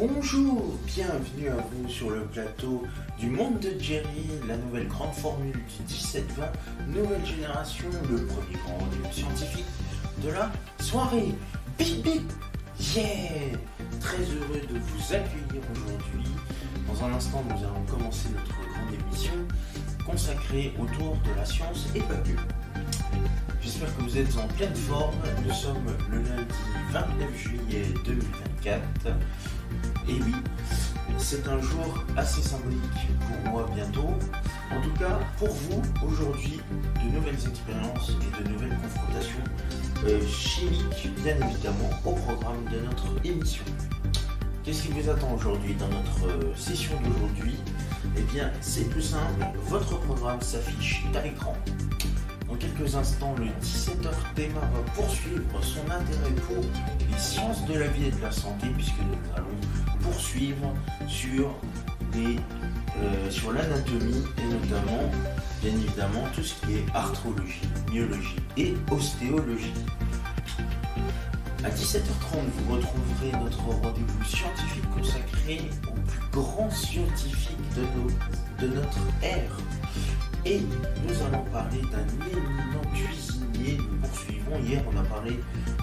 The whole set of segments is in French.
Bonjour, bienvenue à vous sur le plateau du monde de Jerry, la nouvelle grande formule du 17-20, nouvelle génération, le premier grand rendez-vous scientifique de la soirée. Bip bip, yeah! Très heureux de vous accueillir aujourd'hui. Dans un instant, nous allons commencer notre grande émission consacrée autour de la science et pas que. J'espère que vous êtes en pleine forme. Nous sommes le lundi 29 juillet 2024. Et oui, c'est un jour assez symbolique pour moi bientôt. En tout cas, pour vous, aujourd'hui, de nouvelles expériences et de nouvelles confrontations chimiques, bien évidemment, au programme de notre émission. Qu'est-ce qui vous attend aujourd'hui dans notre session d'aujourd'hui? Eh bien, c'est plus simple, votre programme s'affiche à l'écran. Dans quelques instants, le 17h Théma va poursuivre son intérêt pour les sciences de la vie et de la santé, puisque nous allons poursuivre sur l'anatomie et notamment, bien évidemment, tout ce qui est arthrologie, myologie et ostéologie. À 17h30, vous retrouverez notre rendez-vous scientifique consacré aux plus grands scientifiques de notre ère. Et nous allons parler d'un éminent cuisinier. Nous poursuivons. Hier, on a parlé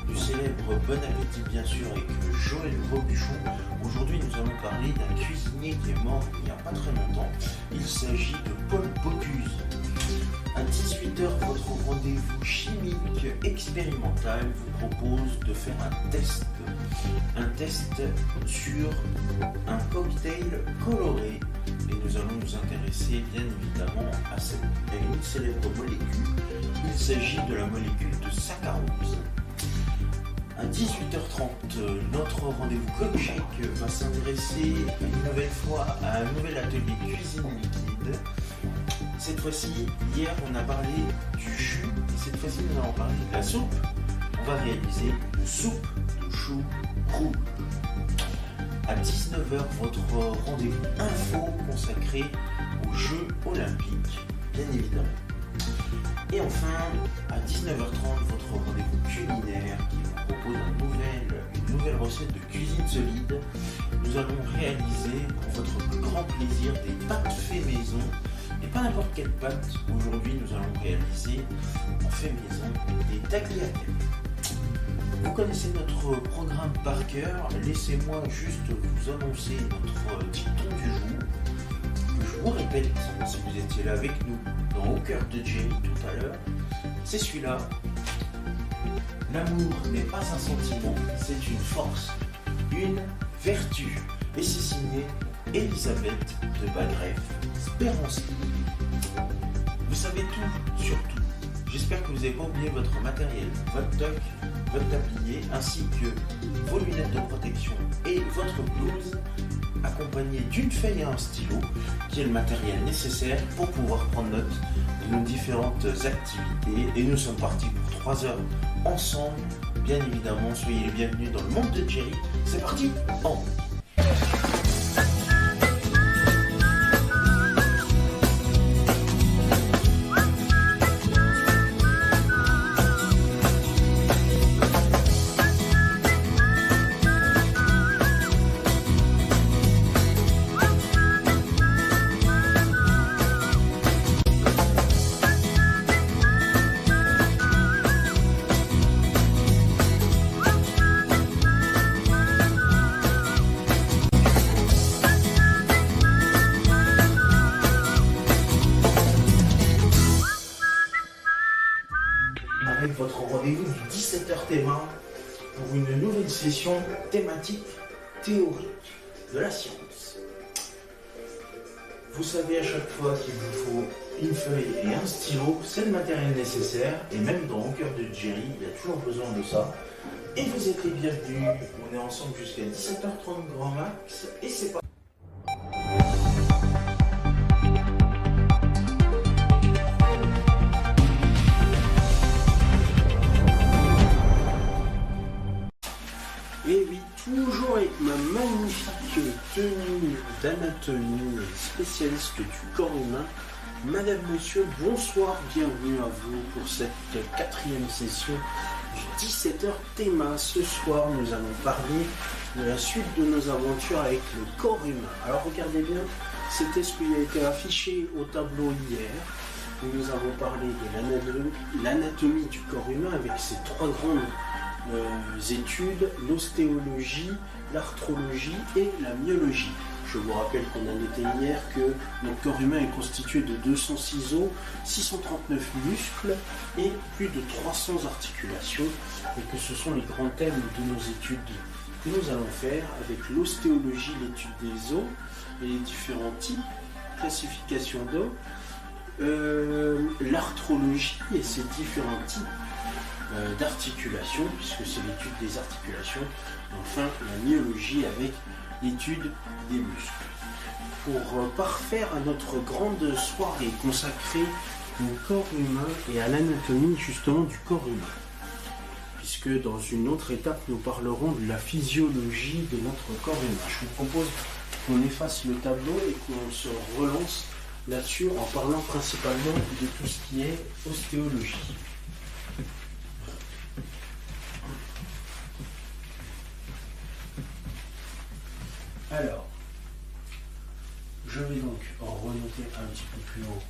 du célèbre Bon Appétit, bien sûr, avec Joël Robuchon. Aujourd'hui, nous allons parler d'un cuisinier qui est mort il n'y a pas très longtemps. Il s'agit de Paul Bocuse. À 18h, votre rendez-vous chimique expérimental vous propose de faire un test. Un test sur un cocktail coloré. Et nous allons nous intéresser bien évidemment à une célèbre molécule. Il s'agit de la molécule de saccharose. À 18h30, notre rendez-vous Cockshake va s'intéresser une nouvelle fois à un nouvel atelier de cuisine liquide. Cette fois-ci, hier on a parlé du jus, et cette fois-ci nous allons parler de la soupe. On va réaliser une soupe de chou roux. À 19h, votre rendez-vous info consacré aux Jeux Olympiques, bien évidemment. Et enfin, à 19h30, votre rendez-vous culinaire qui vous propose une nouvelle recette de cuisine solide. Nous allons réaliser pour votre plus grand plaisir des pâtes fait maison. Et pas n'importe quelle pâte. Aujourd'hui, nous allons réaliser en fait maison des tagliatelles. Vous connaissez notre programme par cœur, laissez-moi juste vous annoncer notre dicton du jour. Je vous répète, si vous étiez là avec nous dans Au cœur de Jerry tout à l'heure, c'est celui-là. L'amour n'est pas un sentiment, c'est une force, une vertu. Et c'est signé Elisabeth de Bagref-Spérancy. Vous savez tout sur tout. J'espère que vous n'avez pas oublié votre matériel, votre toc, votre tablier, ainsi que vos lunettes de protection et votre blouse, accompagné d'une feuille et un stylo, qui est le matériel nécessaire pour pouvoir prendre note de nos différentes activités. Et nous sommes partis pour 3 heures ensemble. Bien évidemment, soyez les bienvenus dans le monde de Jerry. C'est parti, en avec votre rendez-vous du 17h Théma pour une nouvelle session thématique théorique de la science. Vous savez à chaque fois qu'il vous faut une feuille et un stylo, c'est le matériel nécessaire, et même dans Au cœur de Jerry, il y a toujours besoin de ça. Et vous êtes les bienvenus, on est ensemble jusqu'à 17h30 grand max, et c'est pas... Et oui, toujours avec ma magnifique tenue d'anatomie spécialiste du corps humain. Madame, monsieur, bonsoir, bienvenue à vous pour cette 4e session du 17h Théma. Ce soir, nous allons parler de la suite de nos aventures avec le corps humain. Alors regardez bien, c'était ce qui a été affiché au tableau hier. Nous avons parlé de l'anatomie du corps humain avec ses trois grandes études, l'ostéologie, l'arthrologie et la myologie. Je vous rappelle qu'on a noté hier que notre corps humain est constitué de 206 os, 639 muscles et plus de 300 articulations, et que ce sont les grands thèmes de nos études que nous allons faire avec l'ostéologie, l'étude des os et les différents types, classification d'os, l'arthrologie et ses différents types d'articulations, puisque c'est l'étude des articulations, et enfin la myologie avec l'étude des muscles. Pour parfaire à notre grande soirée consacrée au corps humain et à l'anatomie justement du corps humain, puisque dans une autre étape nous parlerons de la physiologie de notre corps humain. Je vous propose qu'on efface le tableau et qu'on se relance là-dessus en parlant principalement de tout ce qui est ostéologie. Alors, je vais donc renoter un petit peu plus haut.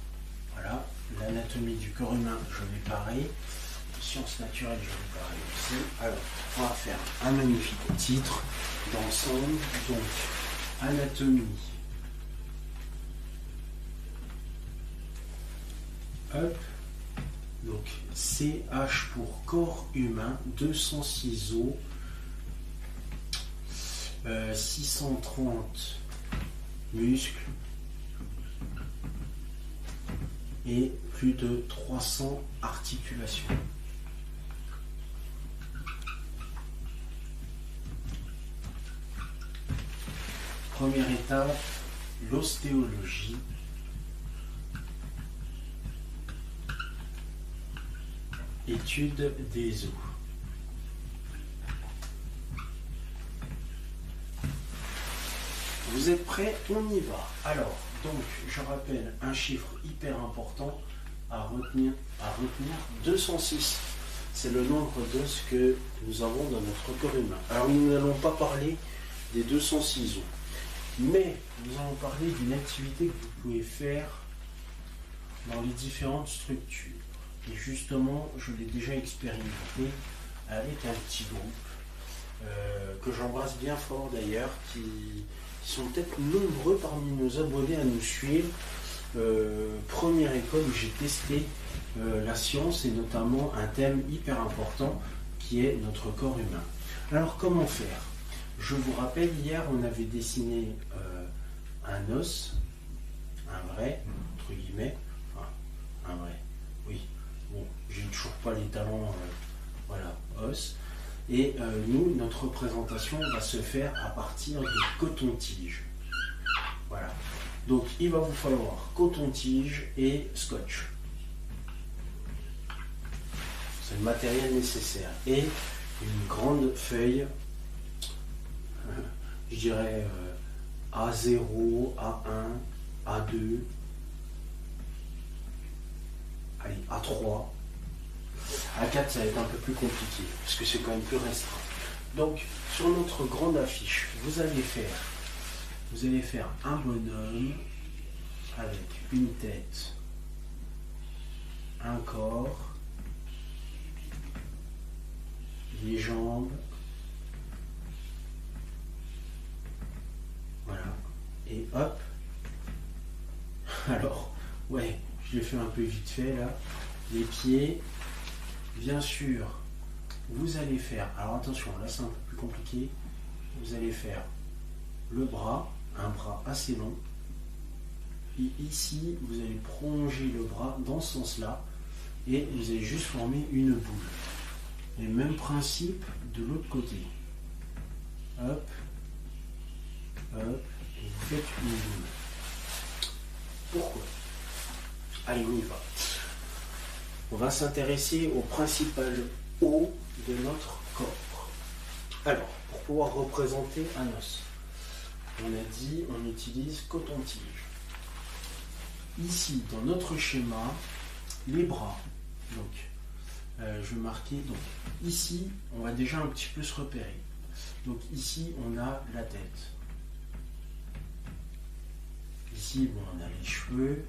Voilà, l'anatomie du corps humain, je vais parer. Sciences naturelles, je vais parer aussi. Alors, on va faire un magnifique titre d'ensemble. Donc, anatomie. Hop. Donc, CH pour corps humain, 206 os. 630 muscles et plus de 300 articulations. Première étape, l'ostéologie. Étude des os. Vous êtes prêts? On y va. Alors, donc, je rappelle un chiffre hyper important à retenir 206. C'est le nombre d'os que nous avons dans notre corps humain. Alors, nous n'allons pas parler des 206 os, mais nous allons parler d'une activité que vous pouvez faire dans les différentes structures. Et justement, je l'ai déjà expérimenté avec un petit groupe que j'embrasse bien fort d'ailleurs, qui sont peut-être nombreux parmi nos abonnés à nous suivre. Première école où j'ai testé la science et notamment un thème hyper important qui est notre corps humain. Alors comment faire? Je vous rappelle, hier on avait dessiné un os, un vrai, entre guillemets, enfin, un vrai, oui, bon, j'ai toujours pas les talents, voilà, os. Et nous, notre représentation va se faire à partir de coton-tige. Voilà. Donc, il va vous falloir coton-tige et scotch. C'est le matériel nécessaire. Et une grande feuille, je dirais A0, A1, A2, allez, A3. A4, ça va être un peu plus compliqué, parce que c'est quand même plus restreint. Donc, sur notre grande affiche, vous allez faire un bonhomme avec une tête, un corps, les jambes, voilà, et hop. Alors, ouais, je l'ai fait un peu vite fait là, les pieds. Bien sûr, vous allez faire, alors attention, là c'est un peu plus compliqué, vous allez faire le bras, un bras assez long, et ici vous allez prolonger le bras dans ce sens-là, et vous allez juste former une boule. Et même principe de l'autre côté. Hop, hop, et vous faites une boule. Pourquoi? Allez, on y va. On va s'intéresser au principal os de notre corps. Alors, pour pouvoir représenter un os, on a dit on utilise coton-tige. Ici, dans notre schéma, les bras. Donc, je vais marquer, donc ici, on va déjà un petit peu se repérer. Donc ici, on a la tête. Ici, bon, on a les cheveux,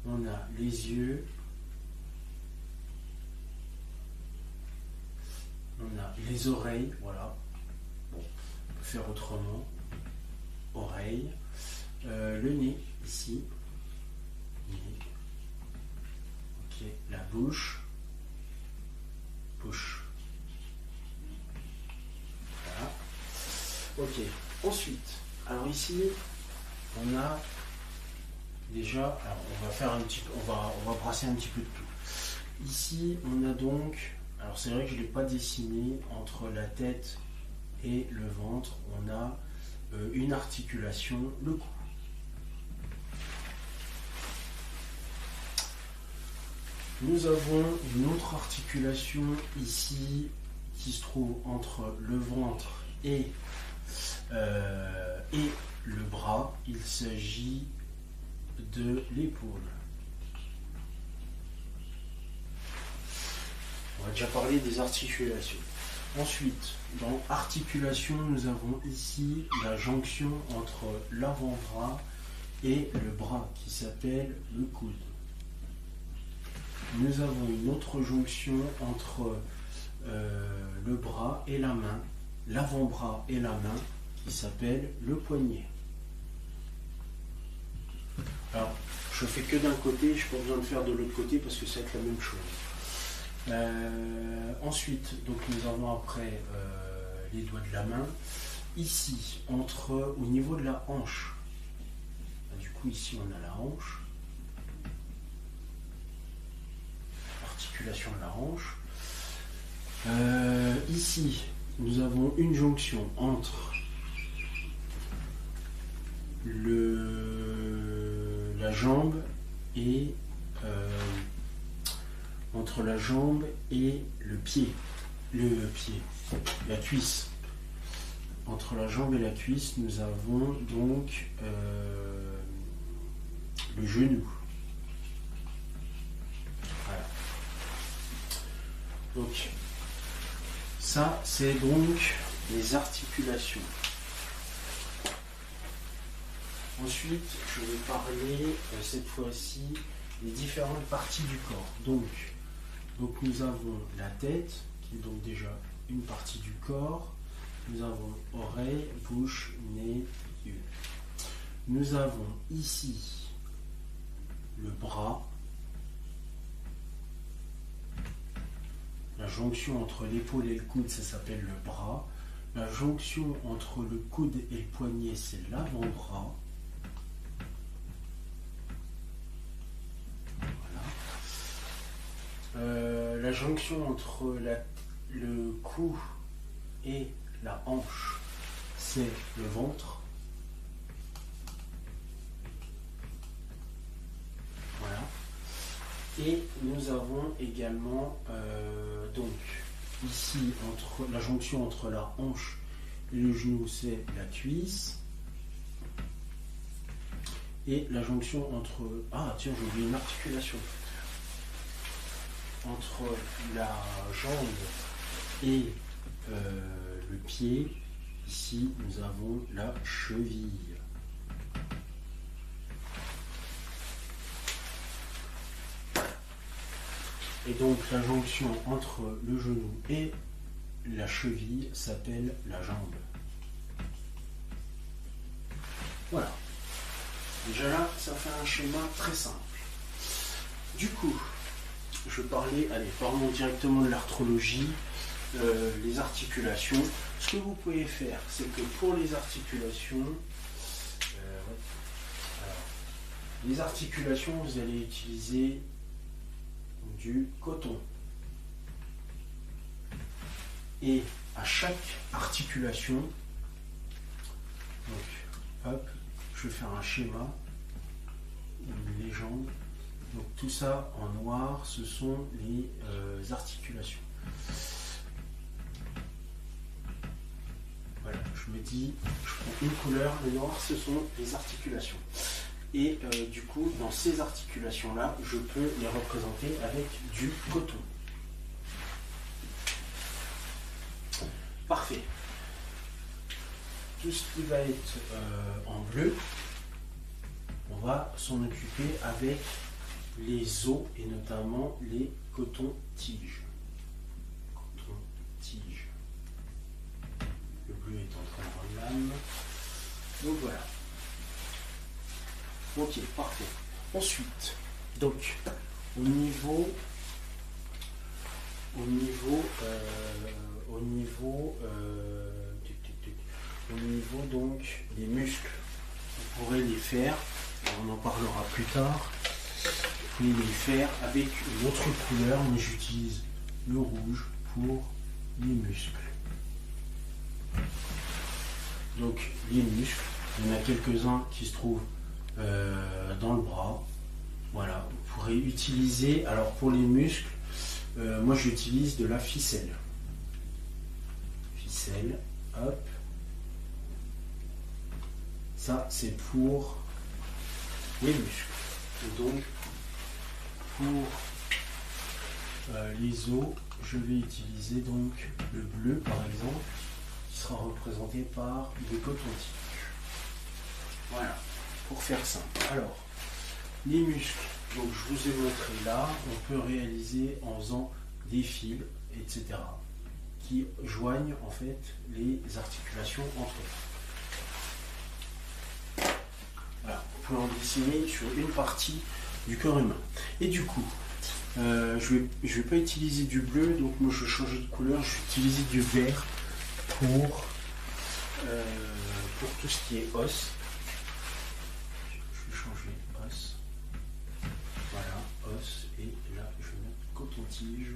on a les yeux, on a les oreilles, voilà. Bon, on peut faire autrement. Oreilles, le nez, ici. Nez. Ok, la bouche. Bouche. Voilà. Ok, ensuite, alors ici, on a déjà, alors on va faire un petit peu, on va brasser un petit peu de tout. Ici, on a donc, alors c'est vrai que je ne l'ai pas dessiné entre la tête et le ventre, on a une articulation, le cou. Nous avons une autre articulation ici qui se trouve entre le ventre et le bras. Il s'agit de l'épaule. On va déjà parler des articulations. Ensuite, dans articulation, nous avons ici la jonction entre l'avant-bras et le bras qui s'appelle le coude. Nous avons une autre jonction entre le bras et la main, l'avant-bras et la main, qui s'appelle le poignet. Alors, je fais que d'un côté, je n'ai pas besoin de faire de l'autre côté parce que ça va être la même chose. Ensuite, donc nous avons après les doigts de la main. Ici, au niveau de la hanche, du coup ici on a la hanche. De la hanche. Ici, nous avons une jonction entre la jambe et le pied. La cuisse. Entre la jambe et la cuisse, nous avons donc le genou. Donc, ça, c'est donc les articulations. Ensuite, je vais parler, cette fois-ci, des différentes parties du corps. Donc, nous avons la tête, qui est donc déjà une partie du corps. Nous avons oreille, bouche, nez, yeux. Nous avons ici le bras. La jonction entre l'épaule et le coude, ça s'appelle le bras. La jonction entre le coude et le poignet, c'est l'avant-bras. Voilà. La jonction entre le cou et la hanche, c'est le ventre. Voilà. Et nous avons également donc ici la jonction entre la hanche et le genou, c'est la cuisse. Et la jonction entre... Ah tiens, j'ai oublié une articulation. Entre la jambe et le pied, ici nous avons la cheville. Et donc la jonction entre le genou et la cheville s'appelle la jambe. Voilà. Déjà là, ça fait un schéma très simple. Du coup, je parlais, parlons directement de l'arthrologie, les articulations. Ce que vous pouvez faire, c'est que pour les articulations, les articulations, vous allez utiliser du coton. Et à chaque articulation, donc, hop, je vais faire un schéma, une légende. Donc tout ça en noir, ce sont les articulations. Voilà, je me dis, je prends une couleur, le noir, ce sont les articulations. Et du coup, dans ces articulations-là, je peux les représenter avec du coton. Parfait. Tout ce qui va être en bleu, on va s'en occuper avec les os et notamment les cotons-tiges. Coton-tige. Le bleu est en train de rendre l'âme. Donc voilà. Ok, parfait. Ensuite, donc, au niveau donc des muscles, vous pourrez les faire, on en parlera plus tard, vous pouvez les faire avec une autre couleur, mais j'utilise le rouge pour les muscles. Donc les muscles, il y en a quelques-uns qui se trouvent dans le bras. Voilà, vous pourrez utiliser, alors pour les muscles, moi j'utilise de la ficelle. Ficelle, hop. Ça c'est pour les muscles. Et donc pour les os, je vais utiliser donc le bleu par exemple, qui sera représenté par des cotons-tiges. Voilà, pour faire simple. Alors, les muscles, donc je vous ai montré là, on peut réaliser en faisant des fils, etc. qui joignent en fait les articulations entre elles. Voilà, on peut en dessiner sur une partie du corps humain. Et du coup, je vais pas utiliser du bleu, donc moi je vais changer de couleur, je vais utiliser du vert pour tout ce qui est os. Je vais changer os. Voilà, os, et là je vais mettre coton-tige.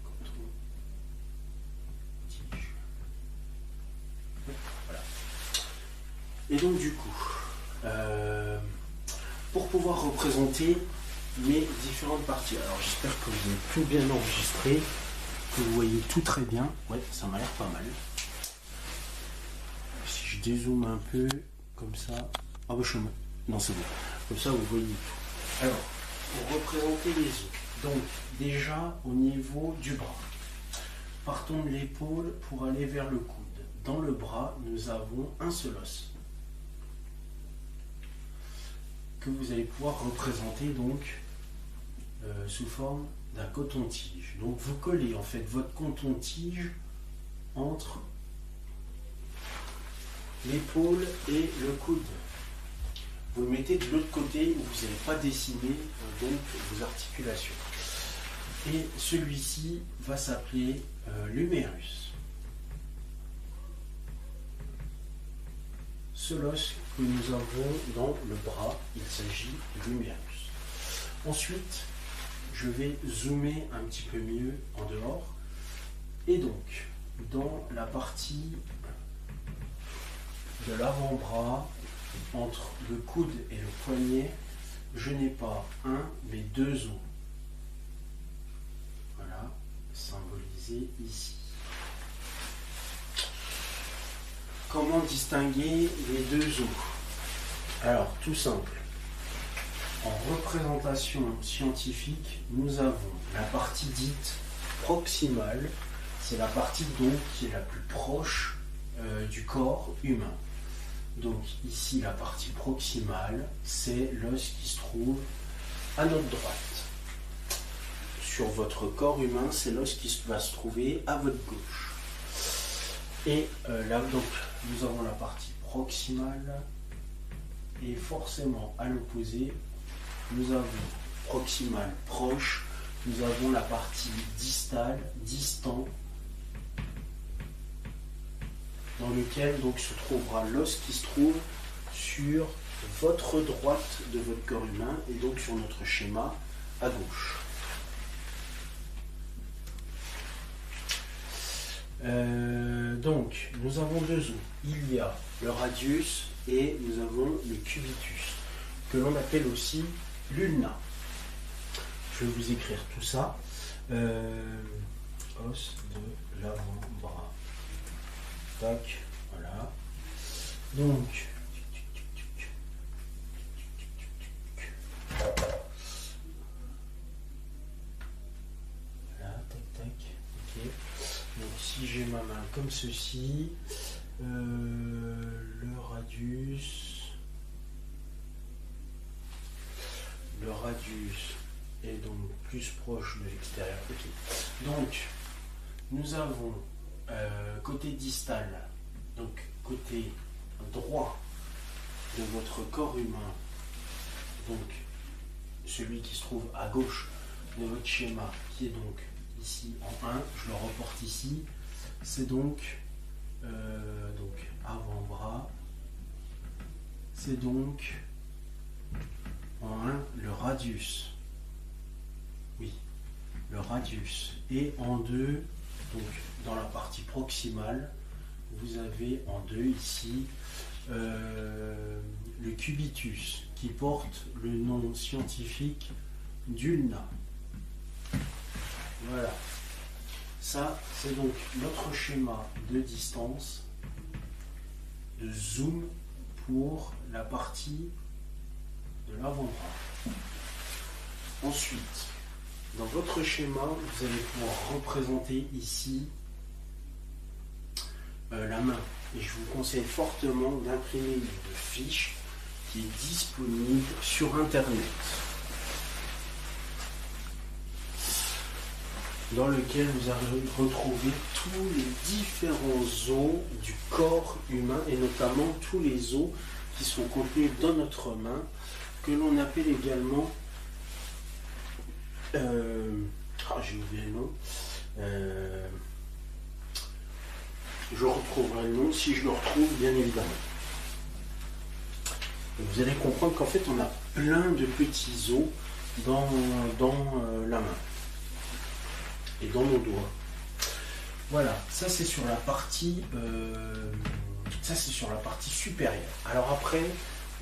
Coton-tige. Voilà. Et donc du coup, pour pouvoir représenter mes différentes parties, alors j'espère que vous avez tout bien enregistré, que vous voyez tout très bien. Ouais, ça m'a l'air pas mal. Si je dézoome un peu, comme ça. Ah bah non, c'est bon. Comme ça, vous voyez tout. Alors, pour représenter les os, donc déjà au niveau du bras, partons de l'épaule pour aller vers le coude. Dans le bras, nous avons un seul os que vous allez pouvoir représenter donc sous forme d'un coton-tige. Donc vous collez en fait votre coton-tige entre l'épaule et le coude. Vous le mettez de l'autre côté où vous n'avez pas dessiné donc vos articulations. Et celui-ci va s'appeler l'humérus. Ce l'os que nous avons dans le bras, il s'agit de l'humérus. Ensuite, je vais zoomer un petit peu mieux en dehors. Et donc, dans la partie de l'avant-bras, entre le coude et le poignet, je n'ai pas un, mais deux os. Voilà, symbolisé ici. Comment distinguer les deux os? Alors, tout simple. En représentation scientifique, nous avons la partie dite proximale. C'est la partie donc qui est la plus proche du corps humain. Donc ici, la partie proximale, c'est l'os qui se trouve à notre droite. Sur votre corps humain, c'est l'os qui va se trouver à votre gauche. Et là, donc, nous avons la partie proximale, et forcément à l'opposé, nous avons proximal proche, nous avons la partie distale, distant, dans lequel donc se trouvera l'os qui se trouve sur votre droite de votre corps humain et donc sur notre schéma à gauche. Donc, nous avons deux os. Il y a le radius et nous avons le cubitus, que l'on appelle aussi l'ulna. Je vais vous écrire tout ça. Os de l'avant-bras. Tac, voilà. Donc, voilà, tac, tac. j'ai ma main comme ceci, le radius est donc plus proche de l'extérieur. Okay. Donc, nous avons côté distal, donc côté droit de votre corps humain, donc celui qui se trouve à gauche de votre schéma, qui est donc ici en 1, je le reporte ici, c'est donc avant-bras, c'est donc en 1 le radius, oui, le radius, et en 2, donc dans la partie proximale, vous avez en 2 ici le cubitus, qui porte le nom scientifique d'ulna. Voilà. Ça, c'est donc notre schéma de distance, de zoom pour la partie de l'avant-bras. Ensuite, dans votre schéma, vous allez pouvoir représenter ici la main. Et je vous conseille fortement d'imprimer une fiche qui est disponible sur Internet, dans lequel vous allez retrouver tous les différents os du corps humain, et notamment tous les os qui sont contenus dans notre main, que l'on appelle également, j'ai oublié le nom, je retrouverai le nom si je le retrouve, bien évidemment. Et vous allez comprendre qu'en fait on a plein de petits os dans la main et dans nos doigts. Voilà, ça c'est sur la partie supérieure. Alors après,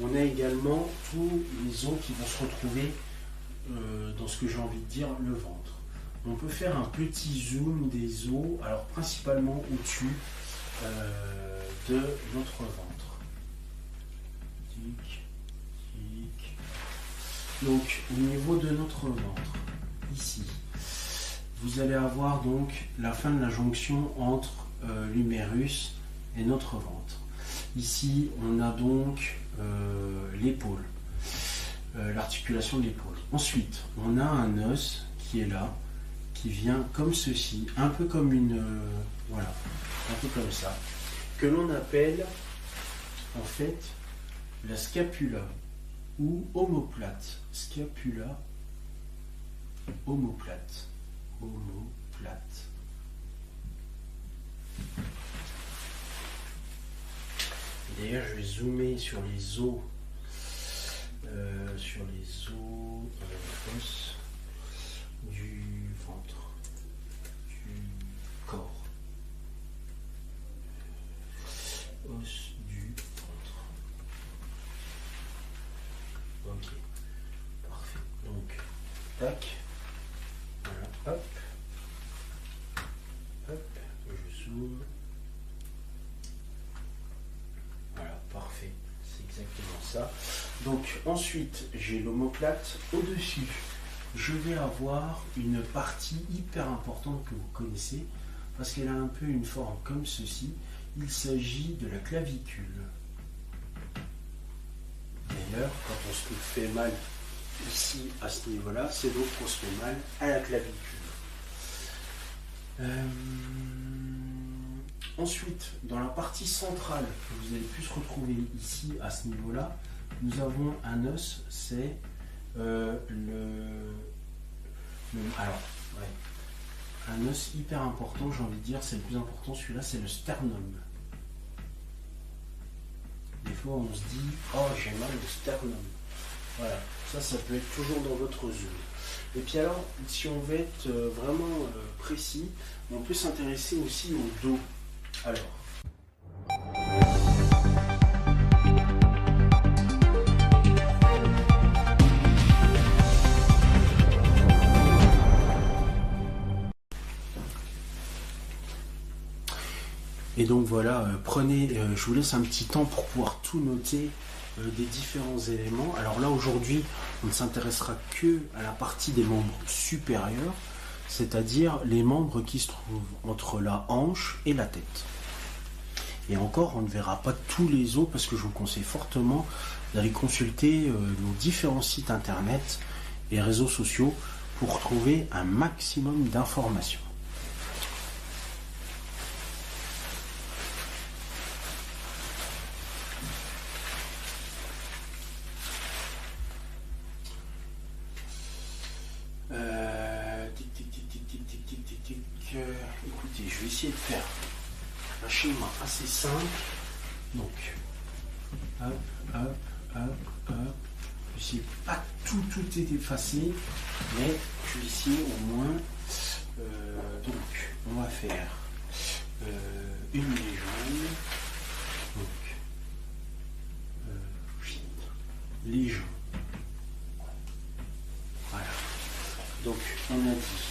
on a également tous les os qui vont se retrouver dans ce que j'ai envie de dire, le ventre. On peut faire un petit zoom des os, alors principalement au-dessus de notre ventre. Tic, tic. Donc au niveau de notre ventre, ici, vous allez avoir donc la fin de la jonction entre l'humérus et notre ventre. Ici, on a donc l'épaule, l'articulation de l'épaule. Ensuite, on a un os qui est là, qui vient comme ceci, un peu comme une... voilà, un peu comme ça, que l'on appelle en fait la scapula ou omoplate. Scapula, omoplate. Omoplate. D'ailleurs, je vais zoomer sur les os, os du ventre, du corps, os du ventre. Ok, parfait. Donc, tac, voilà, hop, je zoome. Voilà, parfait, c'est exactement ça. Donc ensuite, j'ai l'omoplate au-dessus. Je vais avoir une partie hyper importante que vous connaissez, parce qu'elle a un peu une forme comme ceci. Il s'agit de la clavicule. D'ailleurs, quand on se fait mal ici, à ce niveau-là, c'est donc qu'on se fait mal à la clavicule. Ensuite, dans la partie centrale que vous avez pu se retrouver ici, à ce niveau-là, nous avons un os, c'est un os hyper important, j'ai envie de dire, c'est le plus important, celui-là, c'est le sternum. Des fois, on se dit, oh, j'ai mal au sternum. Voilà, ça peut être toujours dans votre zoom. Et puis alors, si on veut être vraiment précis, on peut s'intéresser aussi au dos. Alors, et donc voilà, prenez, je vous laisse un petit temps pour pouvoir tout noter des différents éléments. Alors là aujourd'hui, on ne s'intéressera que à la partie des membres supérieurs, c'est-à-dire les membres qui se trouvent entre la hanche et la tête. Et encore, on ne verra pas tous les os parce que je vous conseille fortement d'aller consulter nos différents sites internet et réseaux sociaux pour trouver un maximum d'informations. Écoutez, je vais essayer de faire un schéma assez simple. Donc, hop, hop, hop, hop. Je sais pas tout est effacé, mais je vais essayer au moins. Donc, on va faire une légende. Donc, légende. Voilà. Donc, on a dit,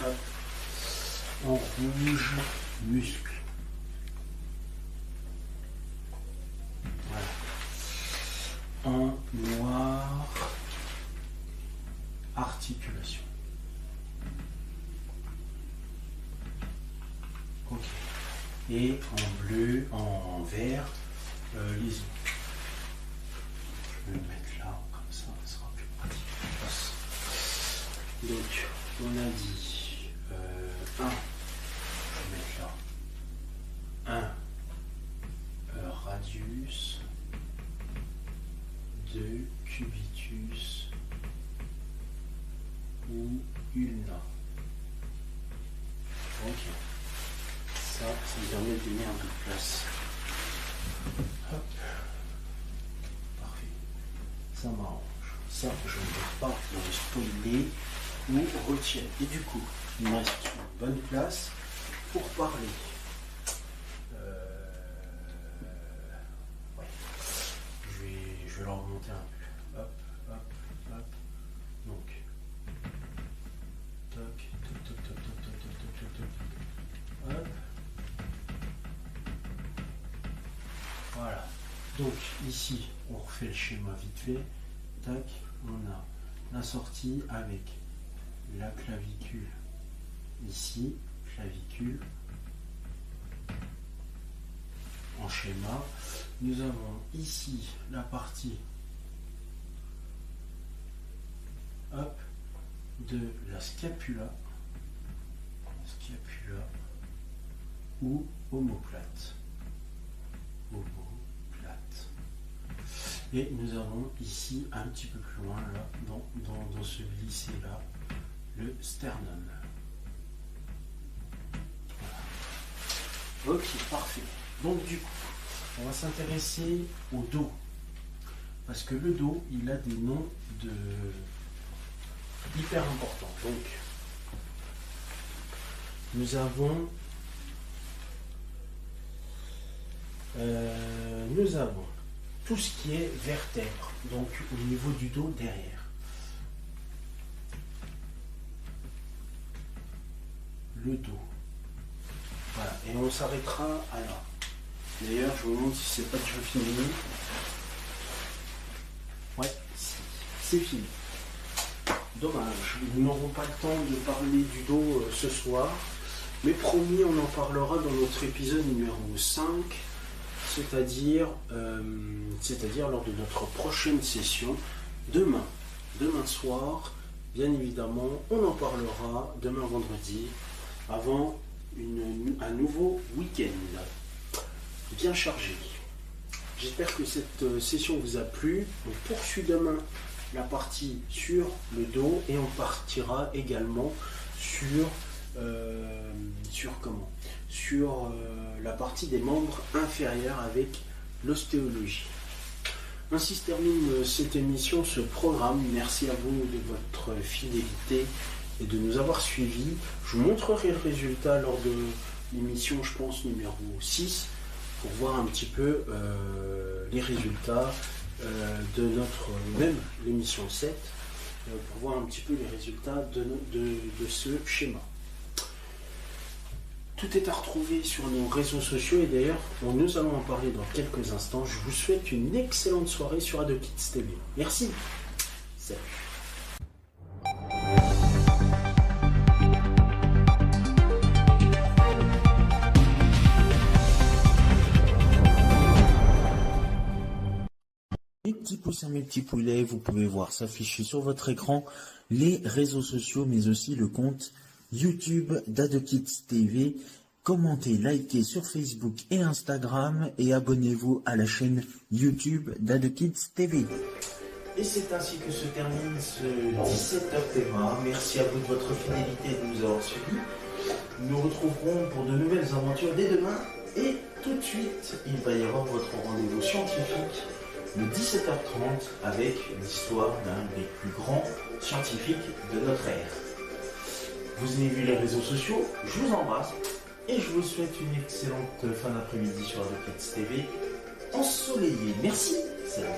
hop, en rouge, muscle. Voilà. En noir, articulation. Ok. Et en bleu, en vert, les os. Je vais le mettre là, comme ça sera plus pratique. Donc, on a dit 1, je vais mettre là, 1 radius, 2 cubitus ou ulna. Ok, ça me permet de donner un peu de place. Hop. Parfait, ça m'arrange. Ça, je ne vais pas le spoiler ou retirer. Et du coup, il me reste une bonne place pour parler. Ouais. Je vais le remonter un peu. Hop, hop, hop. Donc, toc, toc, toc, toc, toc, toc, toc, toc, toc. Hop. Voilà. Donc, ici, on refait le schéma vite fait. Tac, on a la sortie avec la clavicule ici, clavicule en schéma. Nous avons ici la partie hop, de la scapula ou omoplate. Et nous avons ici, un petit peu plus loin, là, dans ce glissé-là, le sternum. Voilà. Ok, parfait. Donc du coup, on va s'intéresser au dos. Parce que le dos, il a des noms hyper importants. Donc, nous avons tout ce qui est vertèbre, donc au niveau du dos derrière. Le dos. Voilà, et on s'arrêtera à là. D'ailleurs, je vous montre si c'est pas déjà fini. Ouais, c'est fini. Dommage, nous n'aurons pas le temps de parler du dos ce soir, mais promis, on en parlera dans notre épisode numéro 5. C'est-à-dire lors de notre prochaine session, demain soir, bien évidemment, on en parlera demain vendredi, avant un nouveau week-end bien chargé. J'espère que cette session vous a plu. On poursuit demain la partie sur le dos et on partira également sur la partie des membres inférieurs avec l'ostéologie. Ainsi se termine cette émission, ce programme. Merci à vous de votre fidélité et de nous avoir suivis. Je vous montrerai le résultat lors de l'émission, je pense, numéro 6, pour voir un petit peu les résultats de même l'émission 7, pour voir un petit peu les résultats de ce schéma. Tout est à retrouver sur nos réseaux sociaux et d'ailleurs, nous allons en parler dans quelques instants. Je vous souhaite une excellente soirée sur AdoKids TV. Merci. Salut. pouce à mes petits poulets. Vous pouvez voir s'afficher sur votre écran les réseaux sociaux, mais aussi le compte YouTube d'AdoKids TV. Commentez, likez sur Facebook et Instagram et abonnez-vous à la chaîne YouTube d'AdoKids TV. Et c'est ainsi que se termine ce 17h Théma. Merci à vous de votre fidélité et de nous avoir suivis. Nous nous retrouverons pour de nouvelles aventures dès demain. Et tout de suite, il va y avoir votre rendez-vous scientifique le 17h30 avec l'histoire d'un des plus grands scientifiques de notre ère. Vous avez vu les réseaux sociaux, je vous embrasse et je vous souhaite une excellente fin d'après-midi sur AdoKids TV ensoleillée. Merci, salut.